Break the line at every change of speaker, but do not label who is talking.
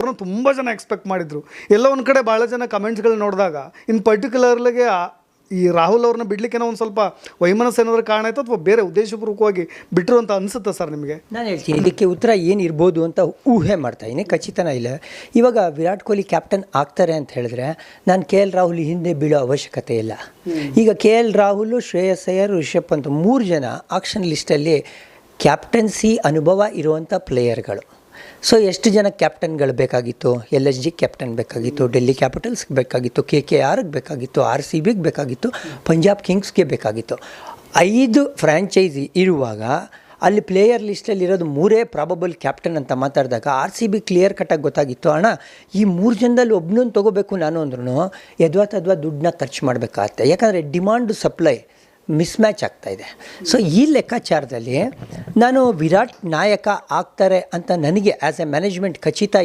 ಅವ್ರನ್ನ ತುಂಬ ಜನ ಎಕ್ಸ್ಪೆಕ್ಟ್ ಮಾಡಿದ್ರು. ಎಲ್ಲ ಒಂದು ಕಡೆ ಭಾಳ ಜನ ಕಮೆಂಟ್ಸ್ಗಳು ನೋಡಿದಾಗ ಇನ್ ಪರ್ಟಿಕ್ಯುಲರ್ಲಿಗೆ ಈ ರಾಹುಲ್ ಅವ್ರನ್ನ ಬಿಡ್ಲಿಕ್ಕೇನೋ ಒಂದು ಸ್ವಲ್ಪ ವೈಮನಸ್ಸು ಏನಾದರೂ ಕಾರಣ ಆಯಿತು ಅಥವಾ ಬೇರೆ ಉದ್ದೇಶಪೂರ್ವಕವಾಗಿ ಬಿಟ್ಟರು ಅಂತ ಅನಿಸುತ್ತಾ ಸರ್ ನಿಮಗೆ?
ನಾನು ಹೇಳ್ತೀನಿ ಇದಕ್ಕೆ ಉತ್ತರ ಏನಿರ್ಬೋದು ಅಂತ ಊಹೆ ಮಾಡ್ತಾಯಿದ್ದೀನಿ, ಖಚಿತನ ಇಲ್ಲ. ಇವಾಗ ವಿರಾಟ್ ಕೊಹ್ಲಿ ಕ್ಯಾಪ್ಟನ್ ಆಗ್ತಾರೆ ಅಂತ ಹೇಳಿದ್ರೆ ನಾನು KL ರಾಹುಲ್ ಹಿಂದೆ ಬೀಳೋ ಅವಶ್ಯಕತೆ ಇಲ್ಲ. ಈಗ KL ರಾಹುಲ್, ಶ್ರೇಯಸ್ ಅಯ್ಯರ್, ರಿಷಬ್ ಪಂತ್ 3 ಜನ ಆಕ್ಷನ್ ಲಿಸ್ಟಲ್ಲಿ ಕ್ಯಾಪ್ಟನ್ಸಿ ಅನುಭವ ಇರುವಂಥ ಪ್ಲೇಯರ್ಗಳು. ಸೊ ಎಷ್ಟು ಜನ ಕ್ಯಾಪ್ಟನ್ಗಳು ಬೇಕಾಗಿತ್ತು? LSG ಕ್ಯಾಪ್ಟನ್ ಬೇಕಾಗಿತ್ತು, ಡೆಲ್ಲಿ ಕ್ಯಾಪಿಟಲ್ಸ್ಗೆ ಬೇಕಾಗಿತ್ತು, KKRಗೆ ಬೇಕಾಗಿತ್ತು, RCBಗೆ ಬೇಕಾಗಿತ್ತು, ಪಂಜಾಬ್ ಕಿಂಗ್ಸ್ಗೆ ಬೇಕಾಗಿತ್ತು. 5 ಫ್ರ್ಯಾಂಚೈಸಿ ಇರುವಾಗ ಅಲ್ಲಿ ಪ್ಲೇಯರ್ ಲಿಸ್ಟಲ್ಲಿ ಇರೋದು 3 ಪ್ರಾಬಬಲ್ ಕ್ಯಾಪ್ಟನ್ ಅಂತ ಮಾತಾಡಿದಾಗ RCB ಕ್ಲಿಯರ್ ಕಟ್ಟಾಗಿ ಗೊತ್ತಾಗಿತ್ತು, ಅಣ್ಣ ಈ 3 ಜನದಲ್ಲಿ ಒಬ್ಬನನ್ನು ತೊಗೋಬೇಕು ನಾನು ಅಂದ್ರೂ ಯದ್ವಾ ದುಡ್ಡನ್ನ ಖರ್ಚು ಮಾಡಬೇಕಾಗತ್ತೆ. ಯಾಕಂದರೆ ಡಿಮಾಂಡು ಸಪ್ಲೈ ಮಿಸ್ಮ್ಯಾಚ್ ಆಗ್ತಾಯಿದೆ. ಸೊ ಈ ಲೆಕ್ಕಾಚಾರದಲ್ಲಿ ನಾನು ವಿರಾಟ್ ನಾಯಕ ಆಗ್ತಾರೆ ಅಂತ ನನಗೆ ಆ್ಯಸ್ ಎ ಮ್ಯಾನೇಜ್ಮೆಂಟ್ ಖಚಿತ